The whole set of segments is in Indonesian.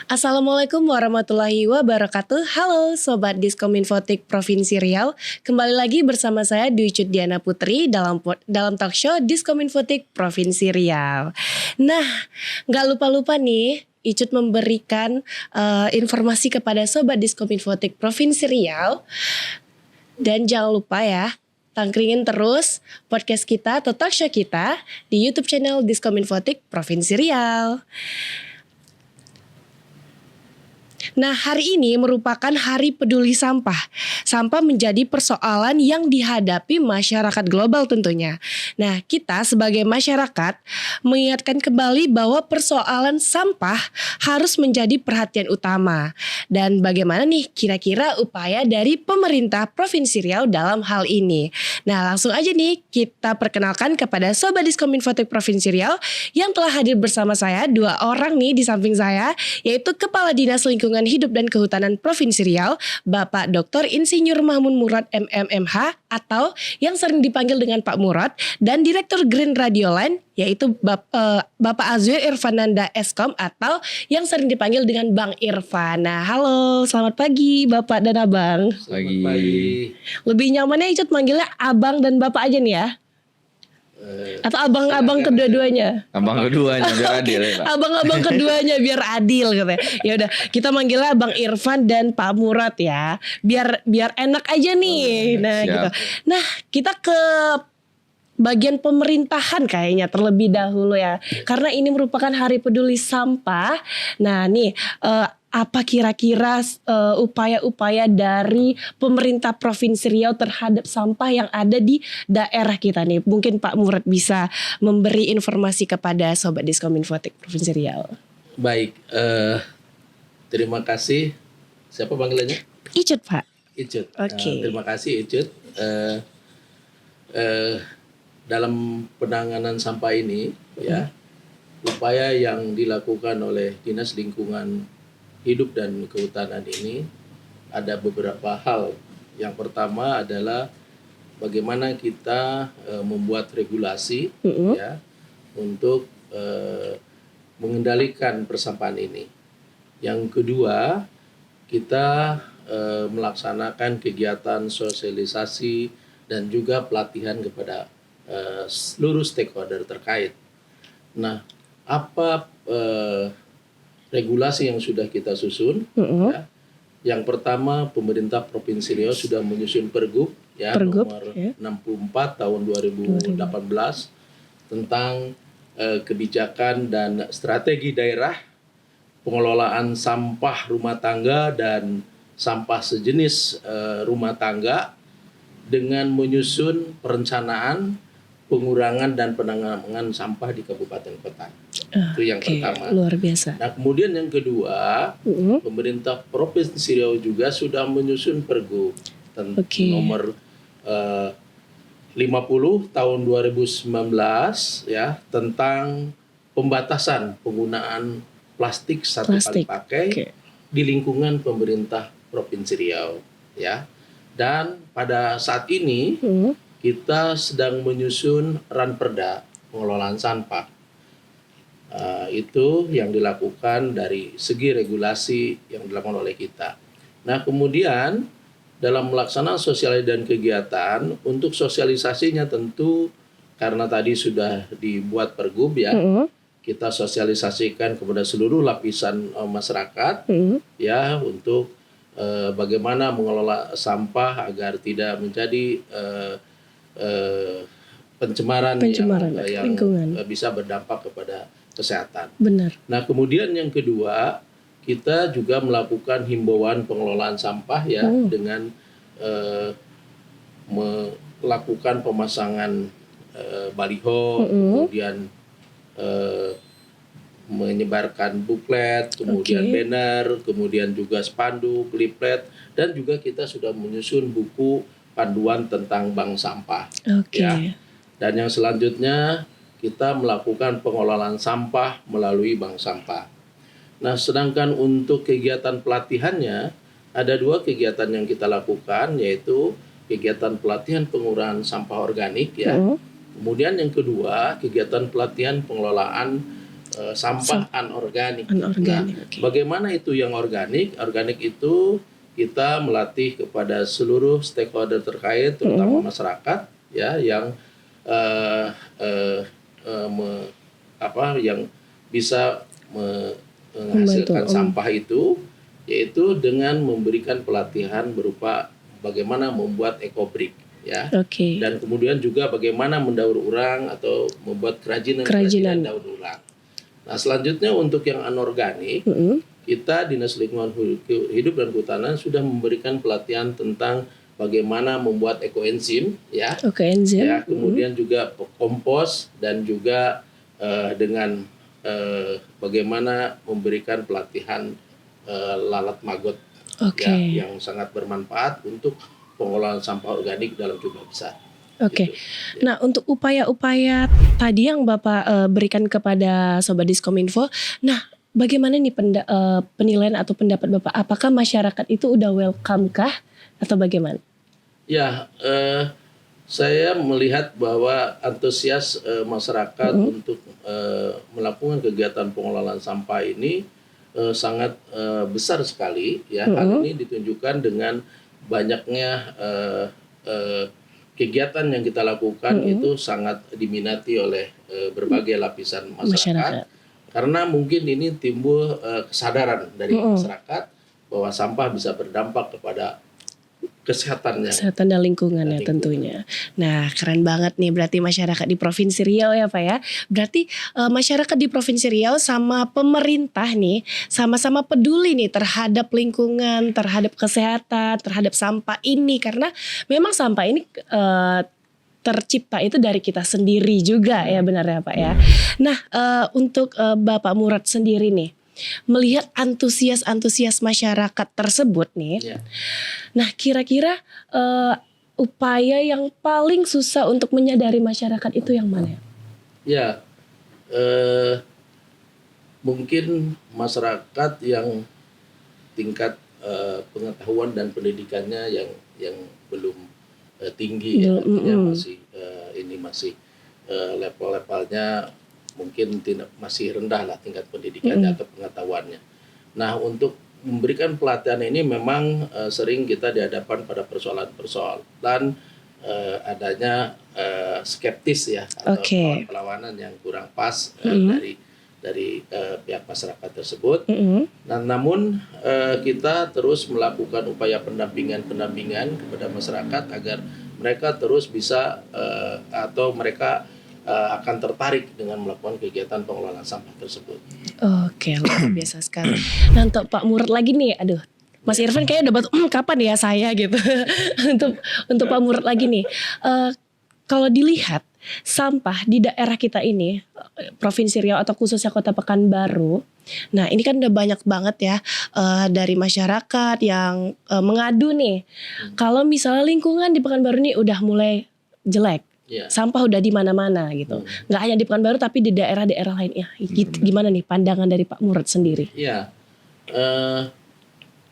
Assalamualaikum warahmatullahi wabarakatuh. Halo Sobat Diskominfotik Provinsi Riau. Kembali lagi bersama saya Dwi Cut Diana Putri dalam talk show Diskominfotik Provinsi Riau. Nah, gak lupa-lupa nih Icut memberikan informasi kepada Sobat Diskominfotik Provinsi Riau. Dan jangan lupa ya, tangkringin terus podcast kita atau talk show kita di YouTube channel Diskominfotik Provinsi Riau. Nah, hari ini merupakan Hari Peduli Sampah. Sampah menjadi persoalan yang dihadapi masyarakat global tentunya. Nah, kita sebagai masyarakat mengingatkan kembali bahwa persoalan sampah harus menjadi perhatian utama. Dan bagaimana nih kira-kira upaya dari pemerintah Provinsi Riau dalam hal ini? Nah, langsung aja nih kita perkenalkan kepada Sobat Diskominfotik Provinsi Riau yang telah hadir bersama saya, 2 orang nih di samping saya, yaitu Kepala Dinas Lingkungan Hidup dan Kehutanan Provinsi Riau, Bapak Dr. Insinyur Mahmud Murad MMMH atau yang sering dipanggil dengan Pak Murad, dan Direktur Green Radioland yaitu Bapak Azwir Irfananda Eskom atau yang sering dipanggil dengan Bang Irfan. Nah, halo, selamat pagi Bapak dan Abang. Pagi. Lebih nyamannya Icut manggilnya Abang dan Bapak aja nih ya? Atau abang-abang kedua-duanya? Abang keduanya biar adil ya, Pak. Abang-abang keduanya biar adil katanya. Ya udah, kita manggilnya Bang Irfan dan Pak Murad ya. Biar enak aja nih. Nah, siap. gitu. Nah, kita ke bagian pemerintahan kayaknya terlebih dahulu ya. Karena ini merupakan Hari Peduli Sampah. Nah, nih apa kira-kira upaya-upaya dari pemerintah Provinsi Riau terhadap sampah yang ada di daerah kita nih? Mungkin Pak Murad bisa memberi informasi kepada Sobat Diskominfotik Provinsi Riau. Baik, terima kasih. Siapa panggilannya? Icut, Pak. Icut. Oke. Terima kasih Icut. Dalam penanganan sampah ini, ya, upaya yang dilakukan oleh Dinas Lingkungan Hidup dan Kehutanan ini ada beberapa hal. Yang pertama adalah bagaimana kita membuat regulasi ya untuk mengendalikan persampahan ini. Yang kedua, kita melaksanakan kegiatan sosialisasi dan juga pelatihan kepada seluruh stakeholder terkait. Nah, apa regulasi yang sudah kita susun? Ya. Yang pertama, pemerintah Provinsi Riau sudah menyusun Pergub ya, nomor 64 tahun 2018 tentang kebijakan dan strategi daerah pengelolaan sampah rumah tangga dan sampah sejenis rumah tangga dengan menyusun perencanaan pengurangan dan penanganan sampah di kabupaten kota. Itu yang pertama. Luar biasa. Nah, kemudian yang kedua, pemerintah Provinsi Riau juga sudah menyusun Pergub nomor 50 tahun 2019 ya, tentang pembatasan penggunaan plastik satu kali pakai di lingkungan pemerintah Provinsi Riau ya. Dan pada saat ini kita sedang menyusun Ranperda pengelolaan sampah. Itu yang dilakukan dari segi regulasi yang dilakukan oleh kita. Nah, kemudian dalam melaksanakan sosialisasi dan kegiatan, untuk sosialisasinya tentu karena tadi sudah dibuat Pergub ya, kita sosialisasikan kepada seluruh lapisan masyarakat ya, untuk bagaimana mengelola sampah agar tidak menjadi pencemaran yang bisa berdampak kepada kesehatan. Benar. Nah, kemudian yang kedua, kita juga melakukan himbauan pengelolaan sampah ya, dengan melakukan pemasangan baliho, kemudian menyebarkan buklet, kemudian banner, kemudian juga spanduk, leaflet, dan juga kita sudah menyusun buku panduan tentang bank sampah. Ya. Dan yang selanjutnya kita melakukan pengelolaan sampah melalui bank sampah. Nah, sedangkan untuk kegiatan pelatihannya ada 2 kegiatan yang kita lakukan, yaitu kegiatan pelatihan pengurangan sampah organik ya. Kemudian yang kedua, kegiatan pelatihan pengelolaan sampah anorganik. Anorganik, Nah, oke. bagaimana itu yang organik? Organik itu kita melatih kepada seluruh stakeholder terkait, terutama masyarakat, ya, yang eh, eh, yang bisa menghasilkan Membantu, sampah itu, yaitu dengan memberikan pelatihan berupa bagaimana membuat ekobrik, ya, Oke. dan kemudian juga bagaimana mendaur ulang atau membuat kerajinan daur ulang. Nah, selanjutnya untuk yang anorganik, kita Dinas Lingkungan Hidup dan Kehutanan sudah memberikan pelatihan tentang bagaimana membuat ekoenzim, ya, Ekoenzim. ya, kemudian juga kompos dan juga dengan bagaimana memberikan pelatihan lalat maggot, Oke. ya, yang sangat bermanfaat untuk pengolahan sampah organik dalam jumlah besar. Oke. Gitu. Nah, untuk upaya-upaya tadi yang Bapak berikan kepada Sobat Diskominfo, nah bagaimana nih penilaian atau pendapat Bapak? Apakah masyarakat itu udah welcome kah atau bagaimana? Ya, saya melihat bahwa antusias masyarakat untuk melakukan kegiatan pengelolaan sampah ini sangat besar sekali, ya. Hal ini ditunjukkan dengan banyaknya kegiatan yang kita lakukan itu sangat diminati oleh berbagai lapisan masyarakat. Karena mungkin ini timbul kesadaran dari masyarakat bahwa sampah bisa berdampak kepada kesehatan dan lingkungannya tentunya. Nah, keren banget nih berarti masyarakat di Provinsi Riau ya Pak ya. Berarti masyarakat di Provinsi Riau sama pemerintah nih sama-sama peduli nih terhadap lingkungan, terhadap kesehatan, terhadap sampah ini. Karena memang sampah ini tercipta itu dari kita sendiri juga ya, benar ya Pak ya. Nah, untuk Bapak Murad sendiri nih, melihat antusias masyarakat tersebut nih. Ya. Nah, kira-kira upaya yang paling susah untuk menyadari masyarakat itu yang mana? Ya, mungkin masyarakat yang tingkat pengetahuan dan pendidikannya yang belum tinggi, ya, artinya masih level-levelnya mungkin masih rendah lah tingkat pendidikannya atau pengetahuannya. Nah, untuk memberikan pelatihan ini memang sering kita dihadapkan pada persoalan adanya skeptis, ya, atau perlawanan yang kurang pas dari pihak masyarakat tersebut. Nah, namun kita terus melakukan upaya pendampingan kepada masyarakat agar mereka terus bisa atau mereka akan tertarik dengan melakukan kegiatan pengelolaan sampah tersebut. Oke, luar biasa sekali. Nah, untuk Pak Murad lagi nih, aduh, Mas Irfan kayaknya udah batu, kapan ya saya gitu. untuk Pak Murad lagi nih, kalau dilihat sampah di daerah kita ini, Provinsi Riau atau khususnya Kota Pekanbaru, nah ini kan udah banyak banget ya dari masyarakat yang mengadu nih, kalau misalnya lingkungan di Pekanbaru ini udah mulai jelek. Sampah udah di mana-mana gitu. Nggak hanya di Pekanbaru tapi di daerah-daerah lainnya. Gimana nih pandangan dari Pak Murad sendiri? Iya,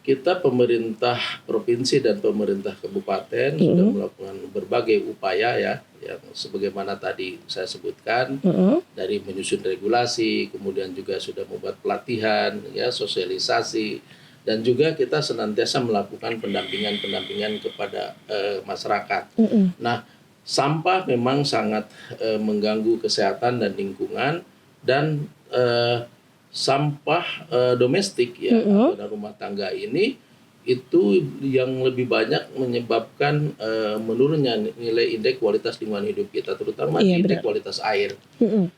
kita pemerintah provinsi dan pemerintah kabupaten sudah melakukan berbagai upaya, ya, yang sebagaimana tadi saya sebutkan, dari menyusun regulasi, kemudian juga sudah membuat pelatihan, ya, sosialisasi, dan juga kita senantiasa melakukan pendampingan kepada masyarakat. Nah, sampah memang sangat mengganggu kesehatan dan lingkungan, dan sampah domestik, ya, atau rumah tangga ini itu yang lebih banyak menyebabkan menurunnya nilai indeks kualitas lingkungan hidup kita, terutama indeks kualitas air.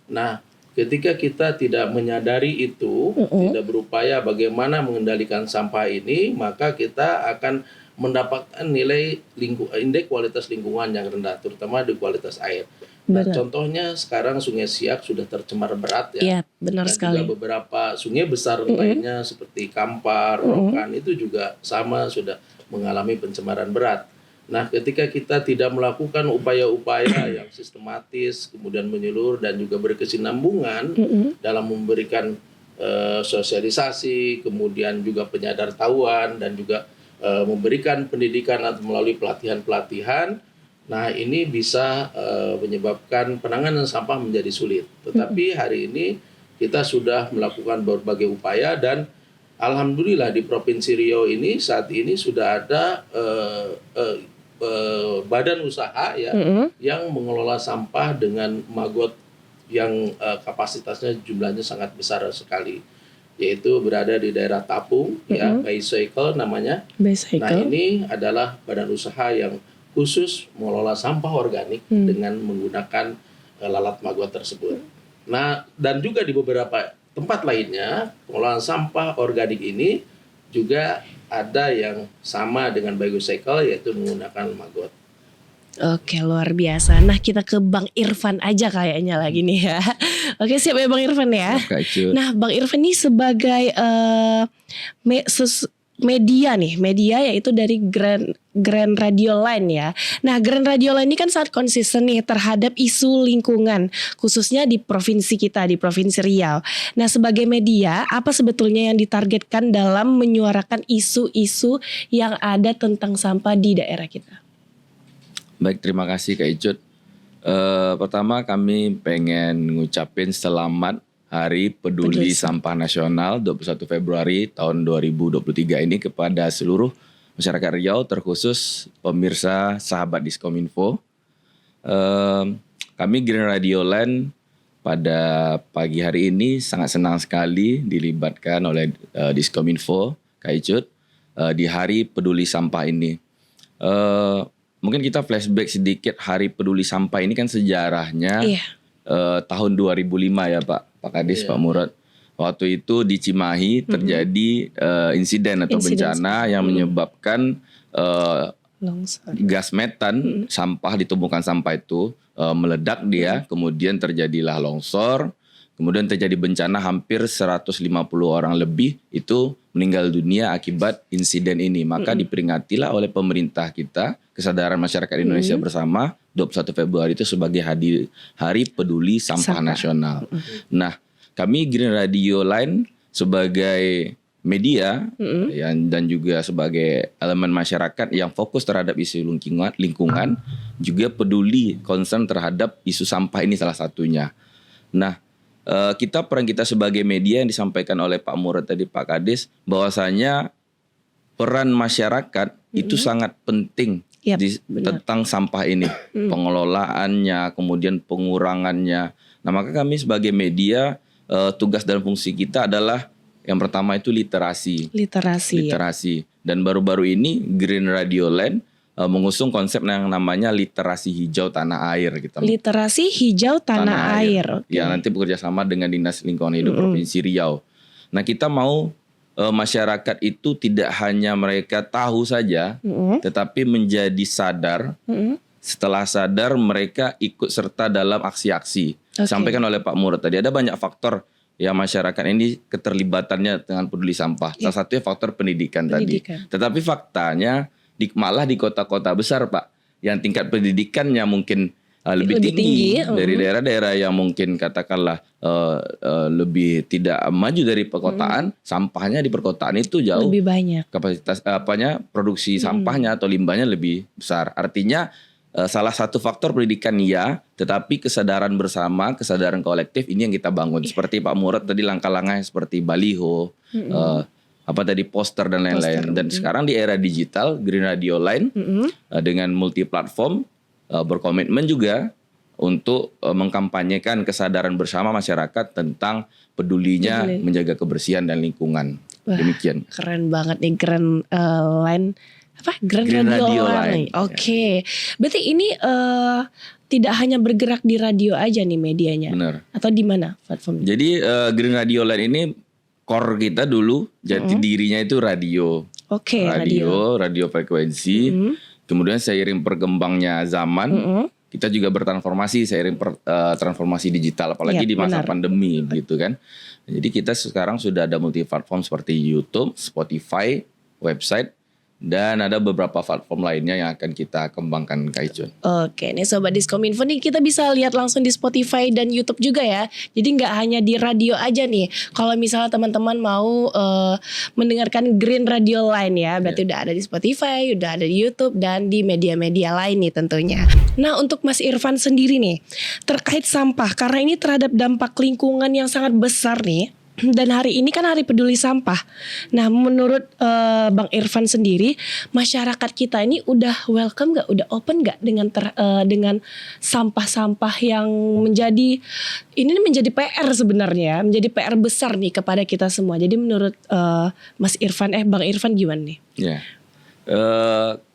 Nah, ketika kita tidak menyadari itu, tidak berupaya bagaimana mengendalikan sampah ini, maka kita akan mendapatkan nilai indeks kualitas lingkungan yang rendah, terutama di kualitas air. Nah, contohnya sekarang Sungai Siak sudah tercemar berat, ya. Iya, benar dan sekali. juga beberapa sungai besar lainnya seperti Kampar, Rokan itu juga sama sudah mengalami pencemaran berat. Nah, ketika kita tidak melakukan upaya-upaya yang sistematis, kemudian menyeluruh dan juga berkesinambungan dalam memberikan sosialisasi, kemudian juga penyadartahuan dan juga memberikan pendidikan atau melalui pelatihan-pelatihan, nah ini bisa menyebabkan penanganan sampah menjadi sulit. Tetapi hari ini kita sudah melakukan berbagai upaya dan alhamdulillah di Provinsi Riau ini saat ini sudah ada badan usaha ya yang mengelola sampah dengan maggot yang kapasitasnya jumlahnya sangat besar sekali, yaitu berada di daerah Tapung ya, Bicycle namanya. Nah, ini adalah badan usaha yang khusus mengelola sampah organik dengan menggunakan lalat maggot tersebut. Nah, dan juga di beberapa tempat lainnya pengelolaan sampah organik ini juga ada yang sama dengan Bicycle, yaitu menggunakan maggot. Oke, luar biasa. Nah, kita ke Bang Irfan aja kayaknya lagi nih ya. Oke, siap ya Bang Irfan ya. Nah, Bang Irfan ini sebagai media yaitu dari Grand Radio Line ya. Nah, Grand Radio Line ini kan sangat konsisten nih terhadap isu lingkungan, khususnya di provinsi kita, di Provinsi Riau. Nah, sebagai media, apa sebetulnya yang ditargetkan dalam menyuarakan isu-isu yang ada tentang sampah di daerah kita? Baik, terima kasih Kak Icut. Pertama kami pengen ngucapin selamat Hari Peduli Sampah Nasional 21 Februari tahun 2023 ini kepada seluruh masyarakat Riau, terkhusus pemirsa sahabat Diskominfo. Kami Grand Radio Line pada pagi hari ini sangat senang sekali dilibatkan oleh Diskominfo, Kak Icut, di Hari Peduli Sampah ini. Mungkin kita flashback sedikit, Hari Peduli Sampah ini kan sejarahnya tahun 2005 ya Pak Kadis, Pak Murad. Waktu itu di Cimahi terjadi insiden atau bencana yang menyebabkan gas metan, sampah ditumpukan sampah itu meledak dia, kemudian terjadilah longsor, kemudian terjadi bencana hampir 150 orang lebih itu meninggal dunia akibat insiden ini. Maka diperingatilah oleh pemerintah kita, kesadaran masyarakat Indonesia bersama 21 Februari itu sebagai Hari Peduli Sampah Nasional. Nah, kami Green Radio Line sebagai media dan juga sebagai elemen masyarakat yang fokus terhadap isu lingkungan juga peduli, concern terhadap isu sampah ini salah satunya. Nah, peran kita sebagai media yang disampaikan oleh Pak Murad tadi, Pak Kadis, bahwasanya peran masyarakat itu sangat penting tentang sampah ini, pengelolaannya, kemudian pengurangannya. Nah, maka kami sebagai media tugas dan fungsi kita adalah yang pertama itu literasi. Dan baru-baru ini Green Radio Line mengusung konsep yang namanya literasi hijau tanah air gitu. Literasi hijau tanah air. Okay. Ya, nanti bekerja sama dengan Dinas Lingkungan Hidup Provinsi Riau. Nah, kita mau masyarakat itu tidak hanya mereka tahu saja, tetapi menjadi sadar. Setelah sadar mereka ikut serta dalam aksi-aksi. Sampaikan oleh Pak Murad tadi, ada banyak faktor yang masyarakat ini keterlibatannya dengan peduli sampah. Salah satunya faktor pendidikan tadi. Tetapi faktanya malah di kota-kota besar Pak, yang tingkat pendidikannya mungkin lebih tinggi dari daerah-daerah yang mungkin katakanlah lebih tidak maju dari perkotaan, sampahnya di perkotaan itu jauh lebih banyak. Kapasitas produksi sampahnya atau limbahnya lebih besar. Artinya salah satu faktor pendidikan ya, tetapi kesadaran bersama, kesadaran kolektif ini yang kita bangun. Seperti Pak Murad tadi langkah-langkahnya seperti baliho, poster dan lain-lain. Dan sekarang di era digital, Green Radio Line dengan multi platform berkomitmen juga untuk mengkampanyekan kesadaran bersama masyarakat tentang pedulinya menjaga kebersihan dan lingkungan. Demikian. Keren banget nih Grand Line. Grand Radio Line. Oke. Berarti ini tidak hanya bergerak di radio aja nih medianya. Benar. Atau di mana platformnya? Jadi Green Radio Line ini core kita dulu jati dirinya itu radio. Oke, radio frekuensi. Kemudian seiring berkembangnya zaman, kita juga bertransformasi seiring transformasi digital, apalagi di masa pandemi gitu kan. Jadi kita sekarang sudah ada multi platform seperti YouTube, Spotify, website, dan ada beberapa platform lainnya yang akan kita kembangkan, Kak Icun. Oke, nih Sobat Diskominfo nih kita bisa lihat langsung di Spotify dan YouTube juga ya. Jadi nggak hanya di radio aja nih. Kalau misalnya teman-teman mau mendengarkan Green Radio Line ya, berarti udah ada di Spotify, udah ada di YouTube dan di media-media lain nih tentunya. Nah untuk Mas Irfan sendiri nih, terkait sampah, karena ini terhadap dampak lingkungan yang sangat besar nih. Dan hari ini kan Hari Peduli Sampah. Nah, menurut Bang Irfan sendiri, masyarakat kita ini udah welcome gak, udah open gak dengan dengan sampah-sampah yang menjadi PR sebenarnya, menjadi PR besar nih kepada kita semua. Jadi menurut Bang Irfan gimana nih? Ya,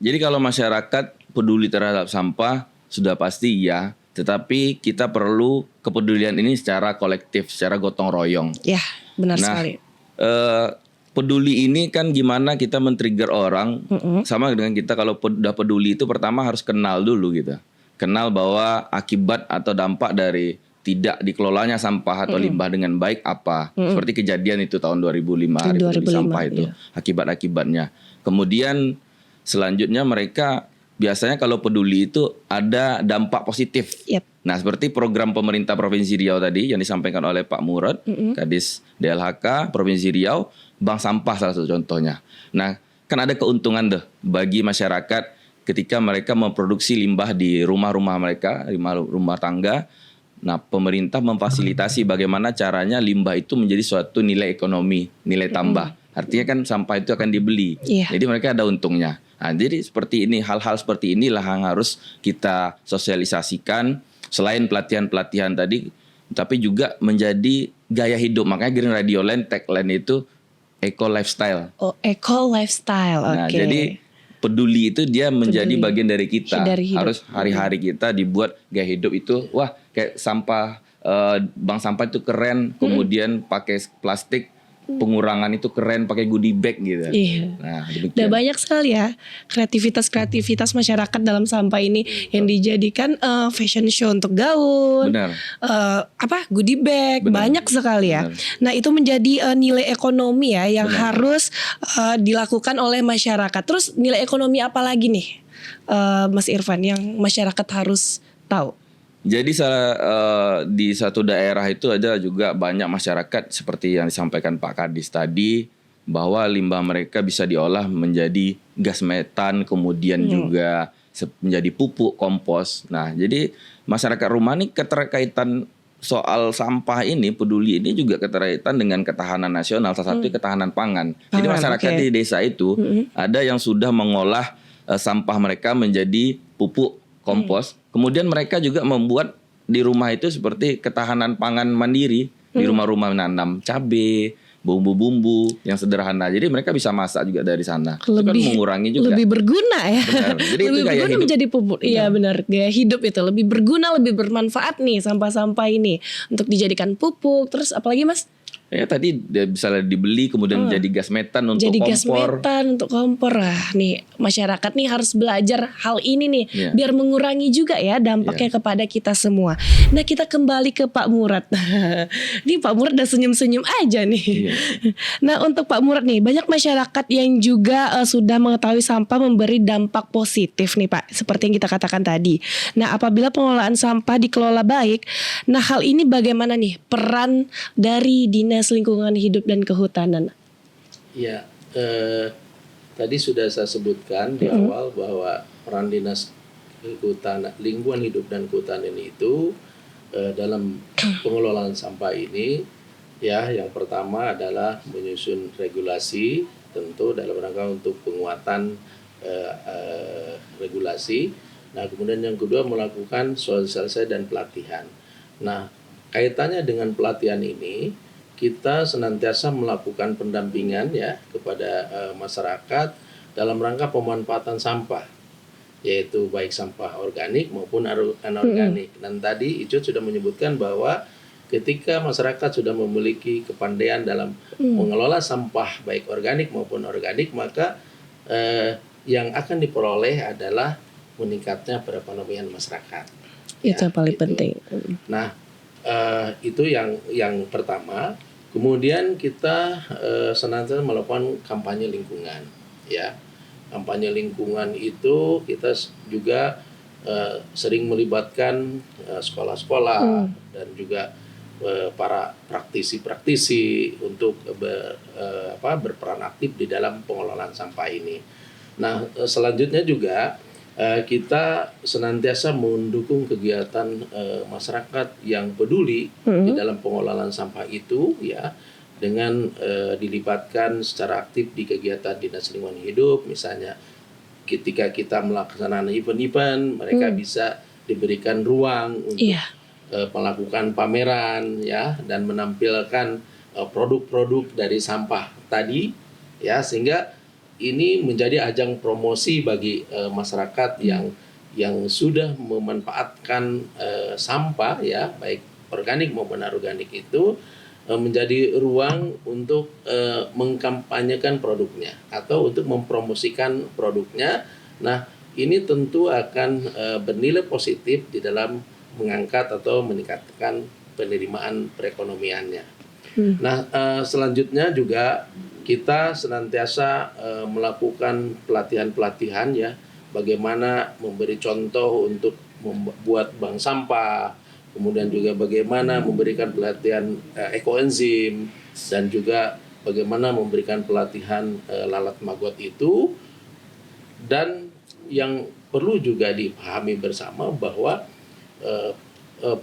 jadi kalau masyarakat peduli terhadap sampah sudah pasti ya. Tetapi kita perlu kepedulian ini secara kolektif, secara gotong royong. Ya, benar sekali. Peduli ini kan gimana kita men-trigger orang, sama dengan kita kalau udah peduli itu pertama harus kenal dulu gitu. Kenal bahwa akibat atau dampak dari tidak dikelolanya sampah atau limbah dengan baik apa. Seperti kejadian itu tahun 2005, Hari Peduli Sampah itu. Iya. Akibat-akibatnya. Kemudian selanjutnya mereka biasanya kalau peduli itu ada dampak positif. Yep. Nah, seperti program pemerintah Provinsi Riau tadi yang disampaikan oleh Pak Murad, Kadis DLHK Provinsi Riau, bank sampah salah satu contohnya. Nah, kan ada keuntungan deh bagi masyarakat ketika mereka memproduksi limbah di rumah-rumah mereka, rumah tangga. Nah, pemerintah memfasilitasi bagaimana caranya limbah itu menjadi suatu nilai ekonomi, nilai tambah. Artinya kan sampah itu akan dibeli. Yeah. Jadi mereka ada untungnya. Nah, jadi seperti ini, hal-hal seperti inilah yang harus kita sosialisasikan selain pelatihan-pelatihan tadi, tapi juga menjadi gaya hidup. Makanya Green Radio Line tagline itu eco lifestyle. Oh, eco lifestyle. Oke. Nah, jadi peduli itu dia menjadi bagian dari kita. Harus hari-hari kita dibuat gaya hidup itu, wah kayak sampah, bank sampah itu keren, kemudian pakai plastik, pengurangan itu keren pakai goodie bag gitu. Iya. Nah, demikian. Udah banyak sekali ya kreativitas masyarakat dalam sampah ini yang dijadikan fashion show untuk gaun. Benar. Goodie bag. Benar. Banyak sekali ya. Benar. Nah, itu menjadi nilai ekonomi ya yang harus dilakukan oleh masyarakat. Terus nilai ekonomi apa lagi nih Mas Irfan yang masyarakat harus tahu? Jadi di satu daerah itu ada juga banyak masyarakat seperti yang disampaikan Pak Kadis tadi, bahwa limbah mereka bisa diolah menjadi gas metan, kemudian juga menjadi pupuk kompos. Nah, jadi masyarakat rumah ini keterkaitan soal sampah ini, peduli ini juga keterkaitan dengan ketahanan nasional, salah satu ketahanan pangan. Jadi masyarakat di desa itu ada yang sudah mengolah sampah mereka menjadi pupuk kompos. Kemudian mereka juga membuat di rumah itu seperti ketahanan pangan mandiri. Di rumah-rumah menanam cabai, bumbu-bumbu yang sederhana. Jadi mereka bisa masak juga dari sana. Itu kan mengurangi juga. Lebih berguna ya. Benar. Jadi lebih itu berguna menjadi pupuk. Iya benar. Gaya hidup itu lebih berguna, lebih bermanfaat nih sampah-sampah ini untuk dijadikan pupuk. Terus apalagi Mas? Ya tadi bisa dibeli kemudian menjadi gas metan untuk kompor. Gas metan untuk kompor. Nih masyarakat nih harus belajar hal ini nih biar mengurangi juga ya dampaknya kepada kita semua. Nah, kita kembali ke Pak Murad. Nih Pak Murad udah senyum-senyum aja nih. Nah, untuk Pak Murad nih, banyak masyarakat yang juga sudah mengetahui sampah memberi dampak positif nih Pak, seperti yang kita katakan tadi. Nah, apabila pengelolaan sampah dikelola baik, nah hal ini bagaimana nih peran dari Dinas Lingkungan Hidup dan Kehutanan? Ya, tadi sudah saya sebutkan di awal bahwa peran Dinas Lingkungan Hidup dan Kehutanan itu dalam pengelolaan sampah ini, ya, yang pertama adalah menyusun regulasi, tentu dalam rangka untuk penguatan regulasi. Nah, kemudian yang kedua melakukan sosialisasi dan pelatihan. Nah, kaitannya dengan pelatihan ini, kita senantiasa melakukan pendampingan ya kepada masyarakat dalam rangka pemanfaatan sampah, yaitu baik sampah organik maupun anorganik. Dan tadi Icut sudah menyebutkan bahwa ketika masyarakat sudah memiliki kepandaian dalam mengelola sampah baik organik maupun organik, maka yang akan diperoleh adalah meningkatnya perekonomian masyarakat. Itu yang paling penting. Nah, itu yang pertama. Kemudian kita senantiasa melakukan kampanye lingkungan, ya. kampanye lingkungan itu kita juga sering melibatkan sekolah-sekolah dan juga para praktisi-praktisi untuk berperan aktif di dalam pengelolaan sampah ini. Nah, selanjutnya juga kita senantiasa mendukung kegiatan masyarakat yang peduli di dalam pengelolaan sampah itu, ya, dengan dilibatkan secara aktif di kegiatan Dinas Lingkungan Hidup. Misalnya ketika kita melaksanakan event-event, mereka bisa diberikan ruang untuk melakukan pameran, ya, dan menampilkan produk-produk dari sampah tadi, ya, sehingga ini menjadi ajang promosi bagi masyarakat yang sudah memanfaatkan sampah, ya, baik organik maupun anorganik itu, menjadi ruang untuk mengkampanyekan produknya atau untuk mempromosikan produknya. Nah, ini tentu akan bernilai positif di dalam mengangkat atau meningkatkan penerimaan perekonomiannya. Nah, selanjutnya juga kita senantiasa melakukan pelatihan-pelatihan, ya, bagaimana memberi contoh untuk membuat bank sampah, kemudian juga bagaimana memberikan pelatihan ekoenzim, dan juga bagaimana memberikan pelatihan lalat maggot itu. Dan yang perlu juga dipahami bersama bahwa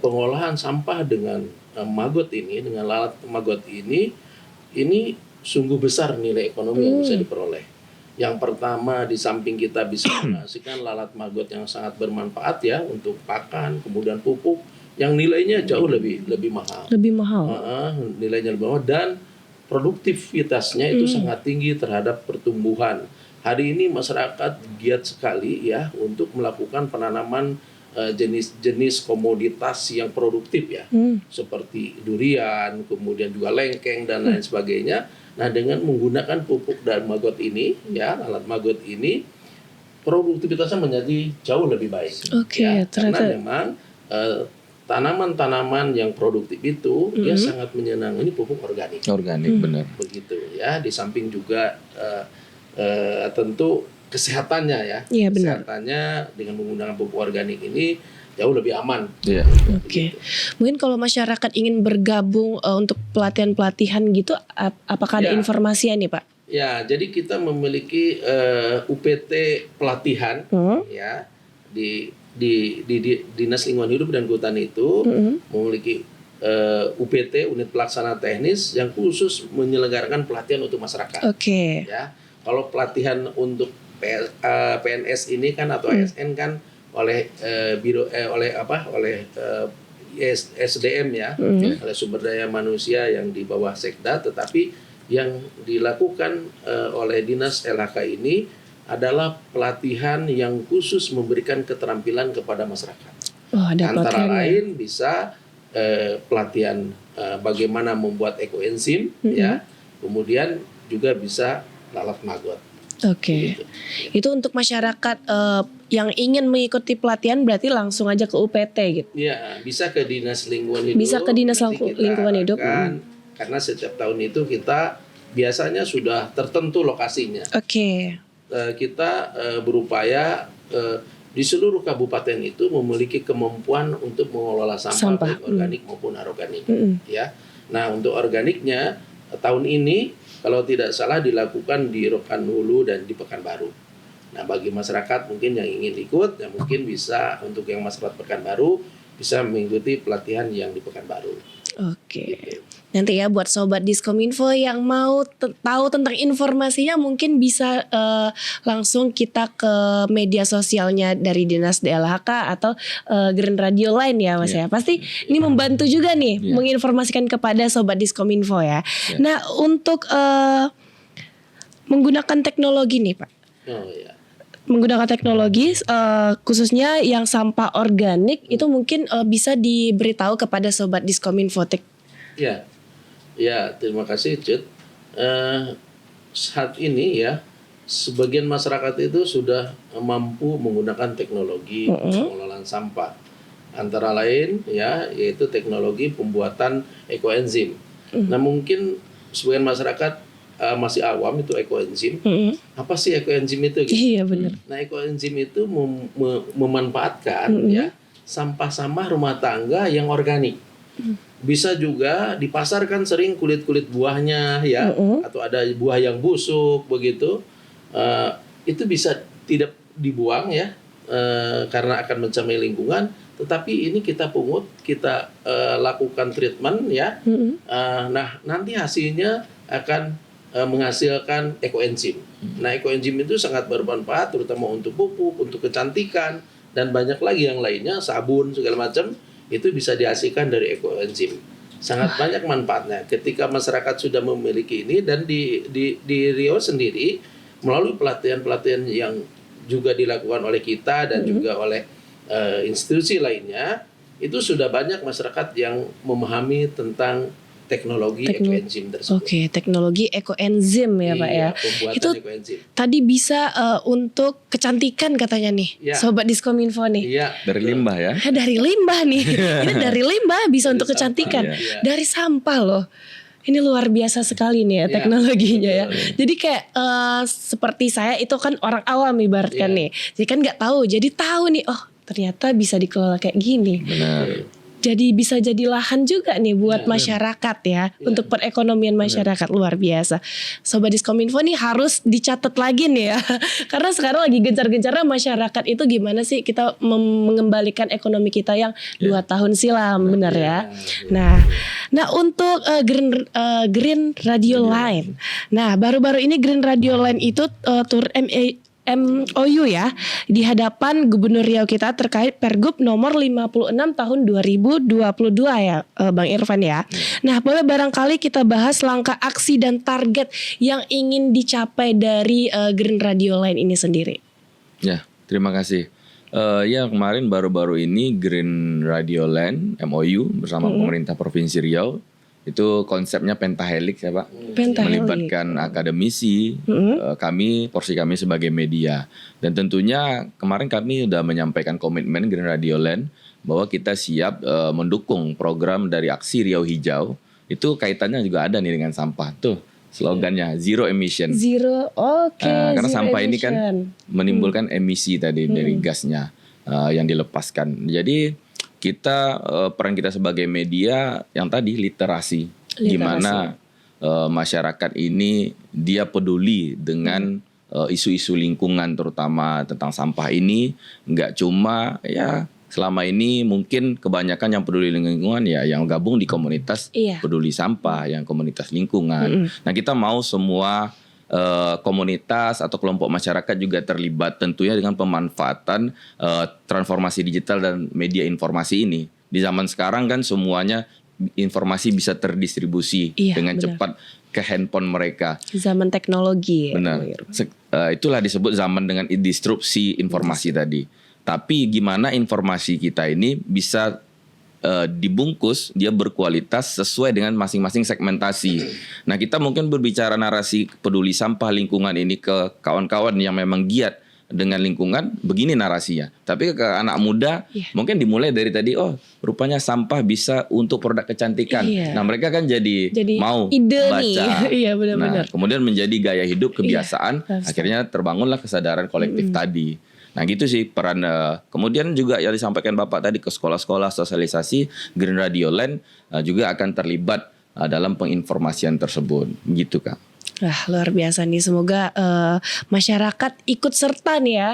pengolahan sampah dengan maggot ini, dengan lalat maggot ini sungguh besar nilai ekonomi yang bisa diperoleh. Yang pertama, di samping kita bisa menghasilkan lalat maggot yang sangat bermanfaat, ya, untuk pakan, kemudian pupuk, yang nilainya jauh lebih mahal. Nilainya lebih mahal, dan produktivitasnya itu sangat tinggi terhadap pertumbuhan. Hari ini masyarakat giat sekali, ya, untuk melakukan penanaman jenis-jenis komoditas yang produktif, ya, seperti durian, kemudian juga lengkeng dan lain sebagainya. Nah, dengan menggunakan pupuk dan maggot ini, ya, alat maggot ini, produktivitasnya menjadi jauh lebih baik. Ya, karena memang tanaman-tanaman yang produktif itu dia sangat menyenangkan. Ini pupuk organik. Organik, benar. Begitu, ya. Di samping juga tentu kesehatannya, ya. Iya, benar. Kesehatannya dengan menggunakan pupuk organik ini jauh lebih aman. Iya. Oke. Mungkin kalau masyarakat ingin bergabung untuk pelatihan-pelatihan gitu, apakah ada informasinya nih, Pak? Ya, jadi kita memiliki UPT pelatihan, ya, di Dinas Lingkungan Hidup dan Kehutanan itu memiliki UPT, unit pelaksana teknis, yang khusus menyelenggarakan pelatihan untuk masyarakat. Ya, kalau pelatihan untuk PNS ini kan atau ASN kan oleh SDM, ya, oleh sumber daya manusia yang di bawah Sekda, tetapi yang dilakukan oleh Dinas LHK ini adalah pelatihan yang khusus memberikan keterampilan kepada masyarakat. Antara lain bisa pelatihan bagaimana membuat ekoenzim, ya, kemudian juga bisa lalat maggot. Gitu. Itu untuk masyarakat yang ingin mengikuti pelatihan berarti langsung aja ke UPT gitu. Ya, bisa ke Dinas Lingkungan Hidup. Bisa ke Dinas Lingkungan Hidup. Karena setiap tahun itu kita biasanya sudah tertentu lokasinya. Kita berupaya di seluruh kabupaten itu memiliki kemampuan untuk mengelola sampah. Baik organik maupun anorganik. Ya. Nah, untuk organiknya tahun ini kalau tidak salah dilakukan di Rokan Hulu dan di Pekanbaru. Nah, bagi masyarakat mungkin yang ingin ikut, ya mungkin bisa, untuk yang masyarakat Pekanbaru bisa mengikuti pelatihan yang di Pekanbaru. Gitu. Nanti ya buat sobat Diskominfo yang mau tahu tentang informasinya, mungkin bisa langsung kita ke media sosialnya dari Dinas DLHK atau Green Radio Line, ya, Mas, ya. Pasti ini membantu juga nih menginformasikan kepada sobat Diskominfo, ya. Nah, untuk menggunakan teknologi nih, Pak. Menggunakan teknologi khususnya yang sampah organik itu mungkin bisa diberitahu kepada sobat Diskominfo. Ya, terima kasih, Cut. Saat ini, ya, sebagian masyarakat itu sudah mampu menggunakan teknologi pengelolaan sampah. Antara lain, ya, yaitu teknologi pembuatan ekoenzim. Nah, mungkin sebagian masyarakat masih awam itu ekoenzim. Apa sih ekoenzim itu? Gitu? Iya benar. Nah ekoenzim itu memanfaatkan ya sampah-sampah rumah tangga yang organik. Bisa juga dipasarkan sering kulit-kulit buahnya ya, atau ada buah yang busuk begitu. Itu bisa tidak dibuang ya, karena akan mencemari lingkungan. Tetapi ini kita pungut, kita lakukan treatment ya. Nah nanti hasilnya akan menghasilkan ekoenzim. Nah ekoenzim itu sangat bermanfaat terutama untuk pupuk, untuk kecantikan dan banyak lagi yang lainnya, sabun segala macam itu bisa dihasilkan dari ekoenzim. Sangat banyak manfaatnya. Ketika masyarakat sudah memiliki ini dan di Riau sendiri melalui pelatihan-pelatihan yang juga dilakukan oleh kita dan juga oleh institusi lainnya, itu sudah banyak masyarakat yang memahami tentang teknologi ekoenzim tersebut. Oke, teknologi ekoenzim ya Pak ya. Pembuatan Itu ekoenzim. tadi bisa untuk kecantikan katanya nih, Sobat Diskominfo nih. Iya. Dari limbah ya. Dari limbah nih. Ini dari limbah bisa untuk sampah, kecantikan. iya. Dari sampah loh. Ini luar biasa sekali nih ya teknologinya ya. Jadi kayak seperti saya itu kan orang awam ibaratkan nih. Jadi kan nggak tahu. Jadi tahu nih, oh ternyata bisa dikelola kayak gini. Benar. Jadi bisa jadi lahan juga nih buat masyarakat ya. Untuk perekonomian masyarakat luar biasa. Sobat Diskominfo nih harus dicatat lagi nih ya. Karena sekarang lagi gencar-gencarnya masyarakat itu gimana sih kita mengembalikan ekonomi kita yang 2 tahun silam, benar ya. Nah untuk Green Radio Line. Nah baru-baru ini Green Radio Line itu turun MOU ya di hadapan Gubernur Riau kita terkait Pergub nomor 56 tahun 2022 ya Bang Irfan ya. Nah boleh barangkali kita bahas langkah aksi dan target yang ingin dicapai dari Green Radio Line ini sendiri. Ya, terima kasih. Ya kemarin baru-baru ini Green Radio Line MOU bersama pemerintah Provinsi Riau. Itu konsepnya pentahelix ya Pak. Pentahelix. Melibatkan akademisi, porsi kami sebagai media. Dan tentunya kemarin kami sudah menyampaikan komitmen Green Radio Land bahwa kita siap mendukung program dari Aksi Riau Hijau. Itu kaitannya juga ada nih dengan sampah. Tuh slogannya Zero Emission. Karena zero sampah emission. ini kan menimbulkan emisi tadi dari gasnya yang dilepaskan. Jadi kita peran kita sebagai media yang tadi literasi. Gimana masyarakat ini dia peduli dengan isu-isu lingkungan terutama tentang sampah ini. Nggak cuma ya selama ini mungkin kebanyakan yang peduli lingkungan ya yang gabung di komunitas peduli sampah, yang komunitas lingkungan. Nah kita mau semua komunitas atau kelompok masyarakat juga terlibat tentunya dengan pemanfaatan transformasi digital dan media informasi ini. Di zaman sekarang kan semuanya informasi bisa terdistribusi dengan cepat ke handphone mereka. Zaman teknologi. Benar. Itulah disebut zaman dengan disrupsi informasi tadi. Tapi gimana informasi kita ini bisa dibungkus, dia berkualitas sesuai dengan masing-masing segmentasi. Nah kita mungkin berbicara narasi peduli sampah lingkungan ini ke kawan-kawan yang memang giat dengan lingkungan, begini narasinya. Tapi ke anak muda mungkin dimulai dari tadi, oh rupanya sampah bisa untuk produk kecantikan. Nah mereka kan jadi mau ide baca. Iya benar-benar. Nah, kemudian menjadi gaya hidup, kebiasaan, akhirnya terbangunlah kesadaran kolektif tadi. Nah gitu sih peran. Kemudian juga yang disampaikan Bapak tadi ke sekolah-sekolah sosialisasi, Green Radio Land juga akan terlibat dalam penginformasian tersebut. Gitu Kak. Wah luar biasa nih, semoga masyarakat ikut serta nih ya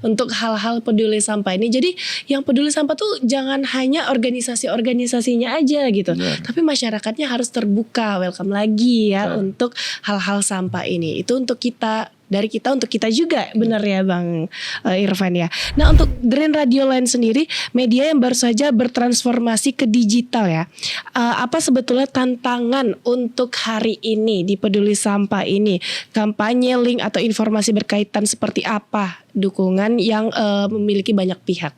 untuk hal-hal peduli sampah ini. Jadi yang peduli sampah tuh jangan hanya organisasi-organisasinya aja gitu, tapi masyarakatnya harus terbuka, welcome lagi ya untuk hal-hal sampah ini. Itu untuk kita, dari kita untuk kita juga, benar ya Bang Irfan ya. Nah untuk Green Radio Line sendiri, media yang baru saja bertransformasi ke digital ya. Apa sebetulnya tantangan untuk hari ini di peduli sampah ini? Kampanye, link atau informasi berkaitan seperti apa? Dukungan yang memiliki banyak pihak.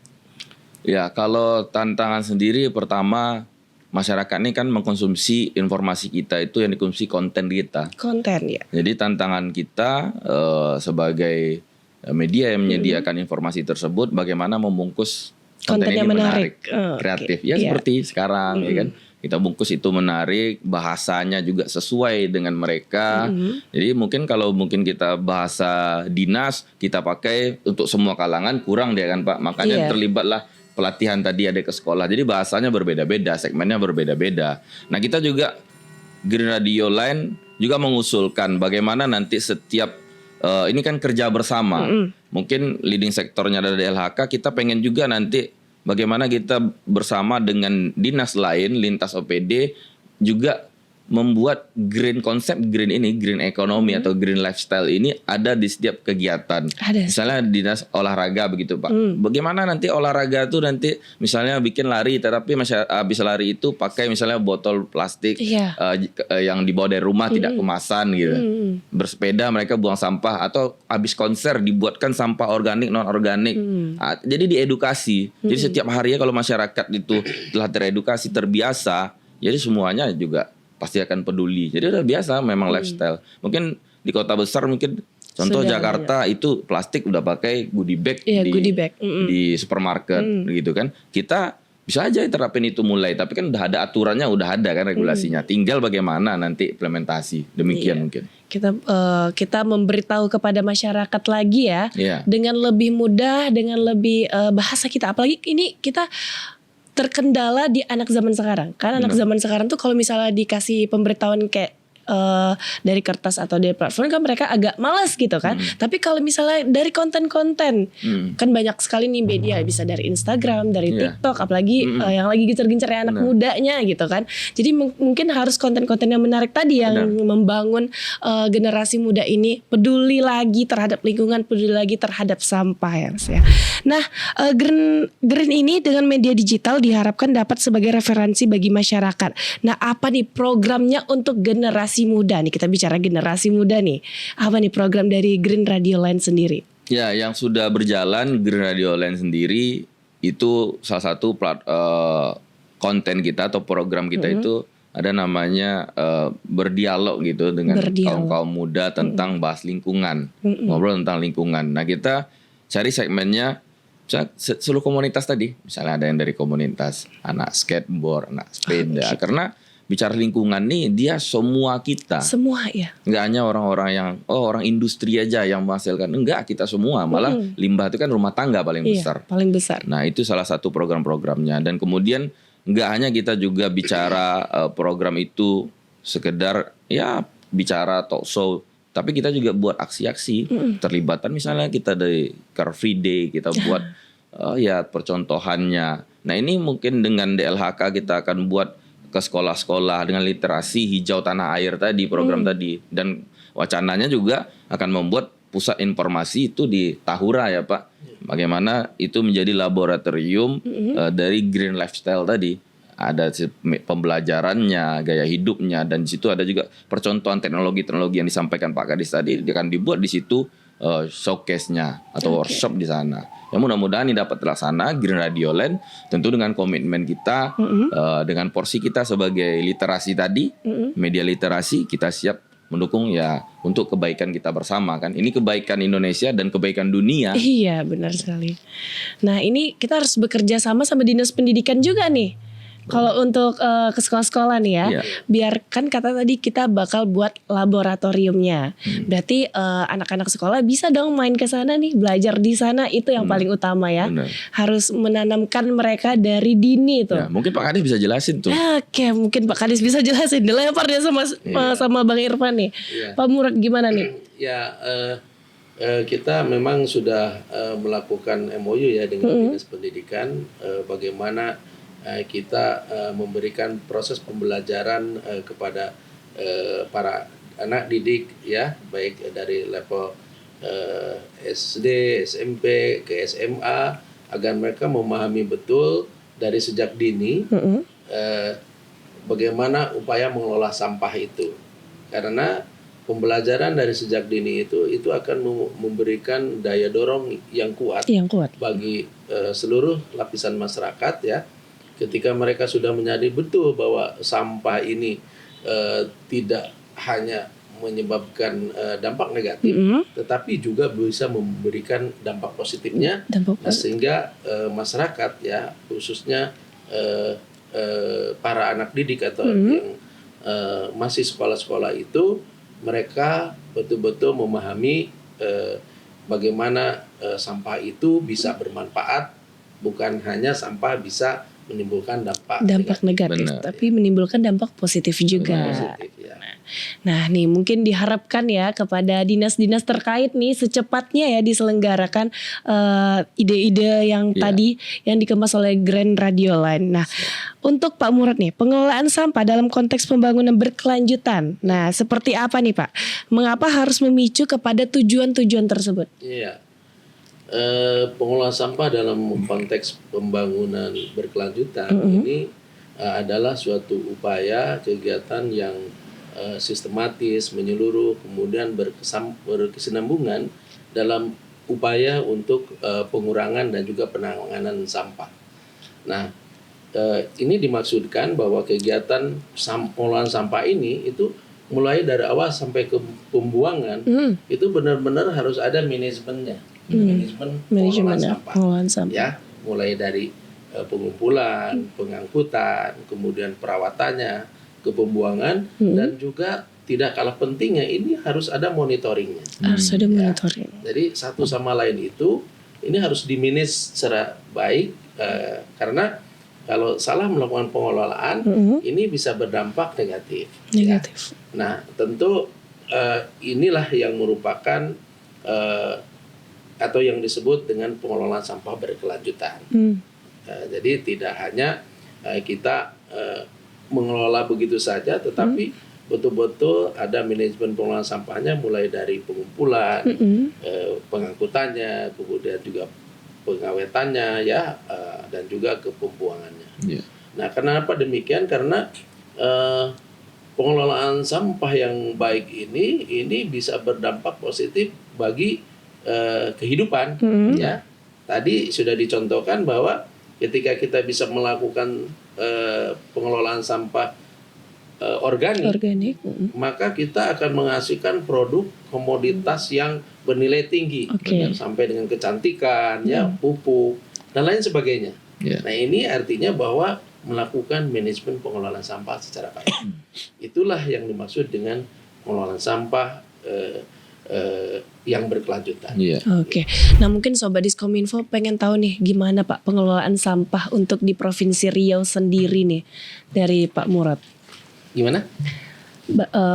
Ya kalau tantangan sendiri pertama, masyarakat ini kan mengkonsumsi informasi kita itu yang dikonsumsi konten kita. Konten ya. Jadi tantangan kita sebagai media yang menyediakan informasi tersebut, bagaimana membungkus konten yang menarik, kreatif. Ya seperti sekarang ya kan. kita bungkus itu menarik, bahasanya juga sesuai dengan mereka. Jadi mungkin kalau kita bahasa dinas kita pakai untuk semua kalangan kurang dia kan Pak. Makanya terlibatlah pelatihan tadi ada ke sekolah. Jadi bahasanya berbeda-beda, segmennya berbeda-beda. Nah kita juga Green Radio Line juga mengusulkan bagaimana nanti setiap ini kan kerja bersama. Mungkin leading sektornya dari LHK, kita pengen juga nanti bagaimana kita bersama dengan dinas lain, lintas OPD juga membuat konsep green ini, green economy atau green lifestyle ini ada di setiap kegiatan. Misalnya dinas olahraga begitu Pak. Bagaimana nanti olahraga tuh nanti misalnya bikin lari, tetapi habis lari itu pakai misalnya botol plastik yang dibawa dari rumah tidak kemasan gitu. Bersepeda mereka buang sampah, atau habis konser dibuatkan sampah organik non organik. Jadi diedukasi. Jadi setiap harinya kalau masyarakat itu telah teredukasi, terbiasa, jadi semuanya juga pasti akan peduli. Jadi udah biasa memang lifestyle. Mungkin di kota besar mungkin contoh sudah Jakarta itu plastik udah pakai goodie bag di supermarket gitu kan. Kita bisa aja terapin itu mulai, tapi kan udah ada aturannya, udah ada kan regulasinya. Tinggal bagaimana nanti implementasi. Demikian mungkin. Kita memberitahu kepada masyarakat lagi ya dengan lebih mudah, dengan lebih bahasa kita. Apalagi ini kita terkendala di anak zaman sekarang. Karena anak zaman sekarang tuh kalau misalnya dikasih pemberitahuan kayak dari kertas atau dari platform kan mereka agak malas gitu kan. Tapi kalau misalnya dari konten-konten kan banyak sekali nih media, bisa dari Instagram, dari TikTok, apalagi yang lagi gencar-gencarnya anak mudanya gitu kan. Jadi mungkin harus konten-konten yang menarik tadi yang membangun generasi muda ini peduli lagi terhadap lingkungan, peduli lagi terhadap sampah ya Mas ya. Nah, Green ini dengan media digital diharapkan dapat sebagai referensi bagi masyarakat. Nah, apa nih programnya untuk generasi muda nih? Kita bicara generasi muda nih. Apa nih program dari Green Radio Line sendiri? Ya, yang sudah berjalan Green Radio Line sendiri itu salah satu konten kita atau program kita itu ada namanya berdialog gitu dengan kaum-kaum muda tentang bahas lingkungan, ngobrol tentang lingkungan. Nah, kita cari segmennya seluruh komunitas tadi. Misalnya ada yang dari komunitas anak skateboard, anak sepeda. Karena bicara lingkungan nih dia semua kita. Semua ya. Enggak hanya orang-orang yang orang industri aja yang menghasilkan. Enggak, kita semua. Malah limbah itu kan rumah tangga paling besar. Paling besar. Nah, itu salah satu program-programnya. Dan kemudian enggak hanya kita juga bicara program itu sekedar ya bicara talk show, tapi kita juga buat aksi-aksi. Terlibatan misalnya kita dari Car Free Day kita buat ya percontohannya. Nah, ini mungkin dengan DLHK kita akan buat ke sekolah-sekolah dengan literasi hijau tanah air tadi, program tadi. Dan wacananya juga akan membuat pusat informasi itu di Tahura ya Pak. Bagaimana itu menjadi laboratorium dari green lifestyle tadi. Ada pembelajarannya, gaya hidupnya, dan di situ ada juga percontohan teknologi-teknologi yang disampaikan Pak Kadis tadi akan dibuat di situ showcase-nya atau workshop di sana. Ya mudah-mudahan ini dapat terlaksana Green Radio Line tentu dengan komitmen kita dengan porsi kita sebagai literasi tadi, media literasi kita siap mendukung ya untuk kebaikan kita bersama kan. Ini kebaikan Indonesia dan kebaikan dunia. Iya, benar sekali. Nah, ini kita harus bekerja sama Dinas Pendidikan juga nih. Kalau untuk ke sekolah-sekolah nih ya, biarkan kata tadi kita bakal buat laboratoriumnya. Berarti anak-anak sekolah bisa dong main ke sana nih, belajar di sana, itu yang paling utama ya. Harus menanamkan mereka dari dini tuh. Ya, mungkin Pak Kadis bisa jelasin tuh. Oke, mungkin Pak Kadis bisa jelasin. Dilempar dia sama Bang Irfan nih. Pak Murad gimana nih? Ya, kita memang sudah melakukan MOU ya dengan Dinas Pendidikan bagaimana kita memberikan proses pembelajaran kepada para anak didik ya, baik dari level SD, SMP ke SMA, agar mereka memahami betul dari sejak dini bagaimana upaya mengelola sampah itu. Karena pembelajaran dari sejak dini itu akan memberikan daya dorong yang kuat bagi seluruh lapisan masyarakat ya. Ketika mereka sudah menyadari betul bahwa sampah ini tidak hanya menyebabkan dampak negatif, tetapi juga bisa memberikan dampak positifnya, sehingga masyarakat ya khususnya para anak didik atau yang masih sekolah-sekolah itu, mereka betul-betul memahami bagaimana sampah itu bisa bermanfaat, bukan hanya sampah bisa menimbulkan dampak negatif, Benar, tapi menimbulkan dampak positif juga. positif, ya. Nah nih mungkin diharapkan ya kepada dinas-dinas terkait nih secepatnya ya diselenggarakan ide-ide yang Iya. tadi yang dikemas oleh Grand Radioline. Nah untuk Pak Murad nih, pengelolaan sampah dalam konteks pembangunan berkelanjutan. Nah seperti apa nih Pak? Mengapa harus memicu kepada tujuan-tujuan tersebut? Iya. Pengelolaan sampah dalam konteks pembangunan berkelanjutan ini adalah suatu upaya kegiatan yang sistematis, menyeluruh, kemudian berkesinambungan dalam upaya untuk pengurangan dan juga penanganan sampah. Nah, ini dimaksudkan bahwa kegiatan pengelolaan sampah ini itu mulai dari awal sampai ke pembuangan itu benar-benar harus ada manajemennya. Manajemen pengelolaan sampah. Ya, mulai dari pengumpulan, pengangkutan, kemudian perawatannya, ke pembuangan, dan juga tidak kalah pentingnya ini harus ada monitoringnya. Harus ada monitoring. Jadi satu sama lain itu ini harus dimanage secara baik karena kalau salah melakukan pengelolaan ini bisa berdampak negatif. Negatif. Ya. Nah, tentu inilah yang merupakan atau yang disebut dengan pengelolaan sampah berkelanjutan. Jadi tidak hanya kita mengelola begitu saja, tetapi betul-betul ada manajemen pengelolaan sampahnya mulai dari pengumpulan, pengangkutannya, kemudian juga pengawetannya, ya, dan juga ke pembuangannya. Yeah. Nah, kenapa demikian? Karena pengelolaan sampah yang baik ini bisa berdampak positif bagi kehidupan, ya. Tadi sudah dicontohkan bahwa ketika kita bisa melakukan pengelolaan sampah organik, maka kita akan menghasilkan produk komoditas yang bernilai tinggi, sampai dengan kecantikan, ya, pupuk dan lain sebagainya. Nah, ini artinya bahwa melakukan manajemen pengelolaan sampah secara baik. Itulah yang dimaksud dengan pengelolaan sampah yang berkelanjutan. Oke. Nah mungkin Sobat Diskominfo pengen tahu nih gimana Pak pengelolaan sampah untuk di Provinsi Riau sendiri nih dari Pak Murad. Gimana?